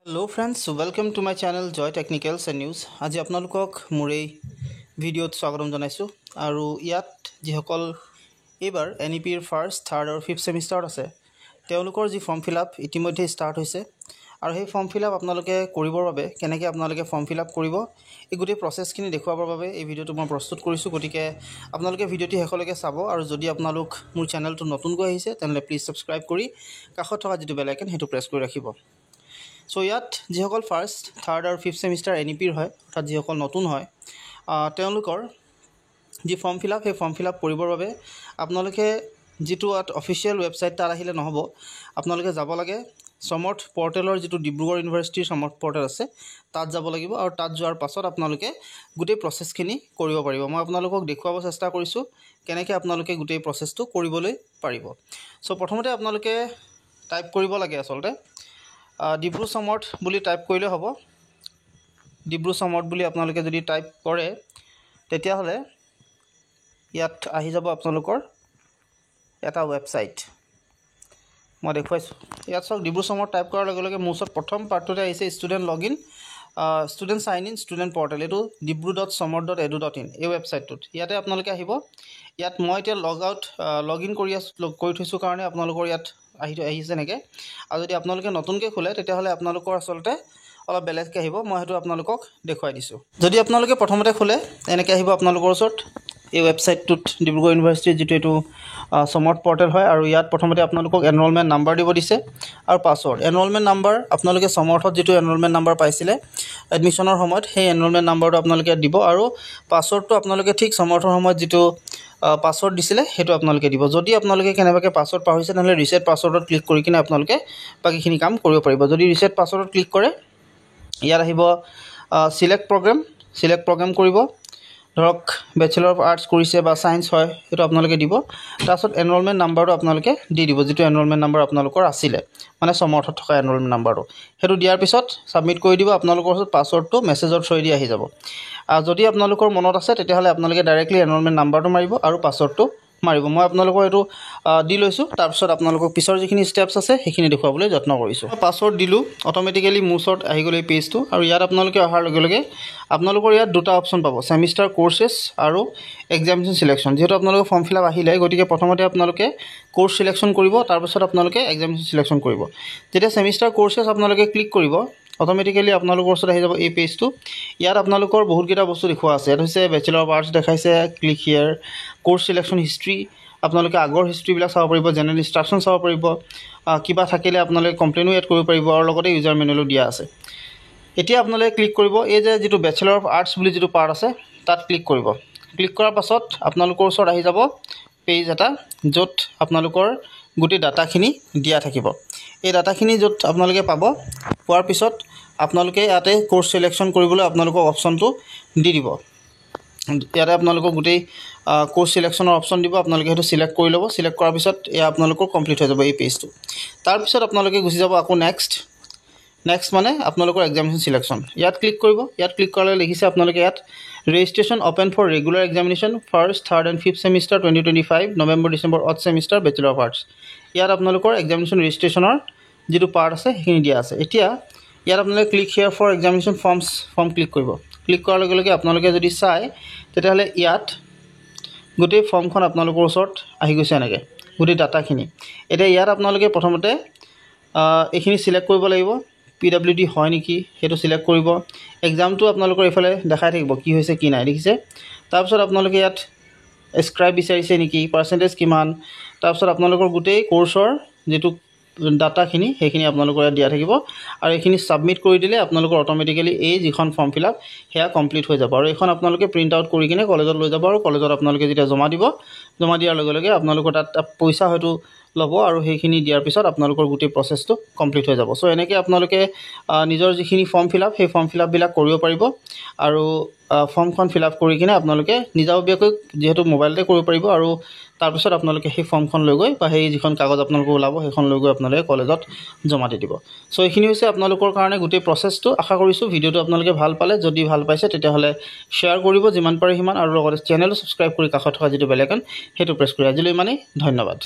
Hello friends, welcome to my channel Joy Technicals and News. আজি আপোনালোকক মোৰ এই ভিডিঅ'ত স্বাগতম জনাইছো আৰু ইয়াত যিসকল এবাৰ এনইপিৰ ফাৰ্ষ্ট থাৰ্ড আৰু ফিফথ সেমিষ্টাৰত আছে তেওঁলোকৰ যি ফৰ্ম ফিলআপ ইতিমধ্যে ষ্টাৰ্ট হৈছে আৰু সেই ফৰ্ম ফিলআপ আপোনালোকে কৰিবৰ বাবে কেনেকৈ আপোনালোকে ফৰ্ম ফিলআপ কৰিব এই গোটেই প্ৰচেছখিনি দেখুৱাবৰ বাবে এই ভিডিঅ'টো মই প্ৰস্তুত কৰিছো গতিকে আপোনালোকে ভিডিঅ'টি শেষলৈকে চাব আৰু যদি আপোনালোক মোৰ চেনেলটো নতুনকৈ আহিছে তেনলে প্লিজ সাবস্ক্ৰাইব কৰি কাষত থকা যিটো বেল আইকন হেতু প্ৰেছ কৰি ৰাখিব সো ইয়াত যিসকল ফাৰ্ষ্ট থাৰ্ড আৰু ফিফথ সেমিষ্টাৰ এনইপিৰ হয় অৰ্থাৎ যিসকল নতুন হয় তেওঁলোকৰ যি ফৰ্ম ফিলআপ সেই ফৰ্ম ফিলআপ কৰিবৰ বাবে আপোনালোকে যিটো অফিচিয়েল ৱেবছাইট তাত আহিলে নহব আপোনালোকে যাব লাগে সমৰ্থ পৰ্টেলৰ যিটো ডিব্ৰুগড় ইউনিভাৰ্চিটিৰ সমৰ্থ পৰ্টেল আছে তাত যাব লাগিব আৰু তাত যোৱাৰ পাছত আপোনালোকে গোটেই প্ৰচেছখিনি কৰিব পাৰিব মই আপোনালোকক দেখুৱাব চেষ্টা কৰিছো কেনেকৈ আপোনালোকে গোটেই প্ৰচেছটো কৰিবলৈ পাৰিব সো প্ৰথমতে আপোনালোকে টাইপ কৰিব লাগে আসলতে ডিব্ৰু সমৰ্থ বুলি টাইপ কৰিলে হ'ব ডিব্ৰু সমৰ্থ বুলি আপোনালোকে যদি টাইপ কৰে তেতিয়া হলে ইয়াত আহি যাব আপোনালোকৰ এটা ৱেবছাইট মই দেখুৱাইছো ইয়াত সব ডিব্ৰু সমৰ্থ টাইপ কৰাৰ লগে লগে মোৰ ওচৰত প্ৰথম পাৰ্টটোতে আহিছে student login student sign in student portal এটো dibru.somorth.edu.in এই ৱেবছাইটটোত ইয়াতে আপোনালোকে আহিব ইয়াত মই এতিয়া লগইন কৰি থৈছো কাৰণে আপোনালোকৰ ইয়াত আহিছে নেকে আৰু যদি আপোনালোকে নতুনকৈ খোলে তেতিয়া হলে আপোনালোকৰ আসলতে অলপ বেলেগকৈ আহিব মই হেতু আপোনালোকক দেখুৱাই দিছো যদি আপোনালোকে প্ৰথমতে খোলে এনেকৈ আহিব আপোনালোকৰ ওচৰত এই ৱেবছাইটটোত ডিব্ৰুগড় ইউনিভাৰ্চিটি যেটো এটো সমৰ্থ পৰ্টেল হয় আৰু ইয়াত প্ৰথমতে আপোনালোকক এনৰোলমেন্ট নাম্বাৰ দিব দিছে আৰু পাছৱৰ্ড এনৰোলমেন্ট নাম্বাৰ আপোনালোকে সমৰ্থত যেটো এনৰোলমেন্ট নাম্বাৰ পাইছিলে এডমিশনৰ সময়ত সেই এনৰোলমেন্ট নাম্বাৰটো আপোনালোকে দিব আৰু পাছৱৰ্ডটো আপোনালোকে ঠিক সমৰ্থৰ সময়ত যেটো পাছৱৰ্ড দিছিলে হেতু আপোনালোকে দিব যদি আপোনালোকে কেনেবাকে পাছৱৰ্ড পাহৰিছে নহলে ৰিসেট পাছৱৰ্ডত ক্লিক কৰি কিনে আপোনালোকে বাকিখিনি কাম কৰিব পাৰিব যদি ৰিসেট পাছৱৰ্ডত ক্লিক কৰে ইয়াত আহিব সিলেক্ট প্ৰগ্ৰাম কৰিব ধৰক ব্যাচেলৰ অফ আৰ্টছ কৰিছে বা সায়েন্স হয় এটো আপোনালোকে দিব তাৰছত এনৰোলমেন্ট নাম্বাৰটো আপোনালোকে দি দিব যেটো এনৰোলমেন্ট নাম্বাৰ আপোনালোকৰ আছিল মানে সমৰ্থত থকা এনৰোলমেন্ট নাম্বাৰটো হেতু দিয়াৰ পিছত সাবমিট কৰি দিব আপোনালোকৰ পাছৱৰ্ডটো মেছেজৰ থ্ৰুদি আহি যাব যদি আপোনালোকৰ মনত আছে তেতিয়া হলে আপোনালোকে ডাইৰেক্টলি এনৰোলমেন্ট নাম্বাৰটো মাৰিব আৰু পাছৱৰ্ডটো মাৰিব মই আপোনালোকৰ এটো দি লৈছো তাৰ পিছত আপোনালোকৰ পিছৰ যিখিনি স্টেপছ আছে সেইখিনি দেখুৱাবলৈ যত্ন কৰিছো পাছৱৰ্ড দিলু অটোমেটিক্যালি মুছৰত আহি গলে পেজটো আৰু ইয়াত আপোনালোকে অহাৰ লগে লগে আপোনালোকৰ ইয়াত দুটা অপচন পাব সেমিষ্টাৰ কোৰ্সেছ আৰু এক্সামিনেশন সিলেকশন যেটো আপোনালোকৰ ফৰ্ম ফিলআপ আহিলে গতিকে প্ৰথমতে আপোনালোকে কোৰ্স সিলেকশন কৰিব তাৰ পিছত আপোনালোকে এক্সামিনেশন সিলেকশন কৰিব যেতিয়া সেমিষ্টাৰ কোৰ্সেছ আপোনালোকে ক্লিক কৰিব অটোমেটিক্যালি আপোনালোকৰ ওচৰত আহি যাব এই পেজটো ইয়াত আপোনালোকৰ বহুত কিটা বস্তু দেখুৱা আছে এটা হৈছে ব্যাচেলৰ অফ আৰ্টছ দেখাইছে ক্লিক হিয়াৰ কোৰ্স সিলেকশন হিষ্ট্ৰী আপোনালোকে আগৰ হিষ্ট্ৰী বিলাক চাব পাৰিব জেনাৰেল ইনষ্ট্ৰাকচন চাব পাৰিব কিবা থাকিলে আপোনালোকে কমপ্লেইনও এড কৰিব পাৰিব আৰু লগতে ইউজাৰ মেনুৱেলো দিয়া আছে এতিয়া আপোনালোকে ক্লিক কৰিব এই যে যেটো ব্যাচেলৰ অফ আৰ্টছ বুলি যেটো পাৰ্ট আছে তাত ক্লিক কৰিব ক্লিক কৰাৰ পাছত আপোনালোকৰ ওচৰত আহি যাব পেজ এটা যত আপোনালোকৰ গোটেই ডাটাখিনি দিয়া থাকিব এই ডাটাখিনি যত আপোনালোকে পাব পোৱাৰ পিছত আপোনালোকে ইয়াতে কোৰ্স সিলেকশন কৰিবলৈ আপোনালোকক অপচনটো দি দিব ইয়াতে আপোনালোকক গোটেই কোৰ্স সিলেকশনৰ অপচন দিব আপোনালোকে হেতু সিলেক্ট কৰি লব সিলেক্ট কৰাৰ পিছত এই আপোনালোকৰ কমপ্লিট হৈ যাব এই পেজটো তাৰ পিছত আপোনালোকে গুচি যাব আকৌ নেক্সট মানে আপোনালোকৰ এক্সামিনেশন সিলেকশন ইয়াত ক্লিক কৰিব ইয়াত ক্লিক কৰালে লিখিছে আপোনালোকে ইয়াত registration open for regular examination first third and fifth semester 2025 November December odd semester bachelor of arts ইয়াত আপোনালোকৰ এক্সামিনেশন ৰেজিষ্ট্ৰেচনৰ যেটো পাৰ্ট আছে সেইখিনি দিয়া আছে এতিয়া ইয়াত আপোনালোকে click here for examination form click কৰিব ক্লিক কৰাৰ লগে লগে আপোনালোকে যদি চাই তেতিয়া হলে ইয়াত গোটেই ফৰ্মখন আপোনালোকৰ ওচৰত আহি গৈছে এনেকে গোটেই ডাটাখিনি এতিয়া ইয়াত আপোনালোকে প্ৰথমতে এইখিনি সিলেক্ট কৰিব লাগিব PWD হয় নেকি হেতু সিলেক্ট কৰিব এক্সামটো আপোনালোকৰ ইফালে দেখাই থাকিব কি হৈছে কি নাই দেখিছে তাৰ পিছত আপোনালোকে ইয়াত স্ক্ৰাইব বিচাৰিছে নেকি পাৰ্সেন্টেজ কিমান তাৰ পিছত আপোনালোকৰ গোটেই কোৰ্সৰ যেটো ডাটাখিনি সেইখিনি আপোনালোকৰ দিয়া থাকিব আৰু এইখিনি সাবমিট কৰি দিলে আপোনালোকৰ অটোমেটিক্যালি এই যিখন ফৰ্ম ফিলআপ হেয়া কমপ্লিট হৈ যাব আৰু এইখন আপোনালোকে প্ৰিন্ট আউট কৰি কিনে কলেজত লৈ যাব আৰু কলেজত আপোনালোকে যেতিয়া জমা দিয়াৰ লগে লগে আপোনালোকৰ তাত পইচা হয়তো লব আৰু সেইখিনি দিয়াৰ পিছত আপোনালোকৰ গোটেই প্ৰসেছটো কমপ্লিট হৈ যাব সো এনেকৈ আপোনালোকে নিজৰ যিখিনি ফৰ্ম ফিলআপ সেই ফৰ্ম ফিলআপ বিলাক কৰিব পাৰিব আৰু ফৰ্মখন ফিলআপ কৰি কিনে আপোনালোকে নিজাববীয়াকৈ যেহেতু মোবাইলতে কৰিব পাৰিব আৰু তাৰ পিছত আপোনালোকে সেই ফৰ্মখন লৈ গৈ বা সেই যিখন কাগজ আপোনালোকক ওলাব সেইখন লৈ গৈ আপোনালোকে কলেজত জমা দি দিব সো এইখিনি হৈছে আপোনালোকৰ কাৰণে গোটেই প্ৰসেছটো আশা কৰিছো ভিডিওটো আপোনালোকে ভাল পালে যদি ভাল পাইছে তেতিয়া হলে শেয়াৰ কৰিব যিমান পাৰে সিমান আৰু লগতে চেনেলটো সাবস্ক্ৰাইব কৰি কাষত থকা যেটো বেল আইকন হেতু প্ৰেছ কৰি আজিলৈ মানে ধন্যবাদ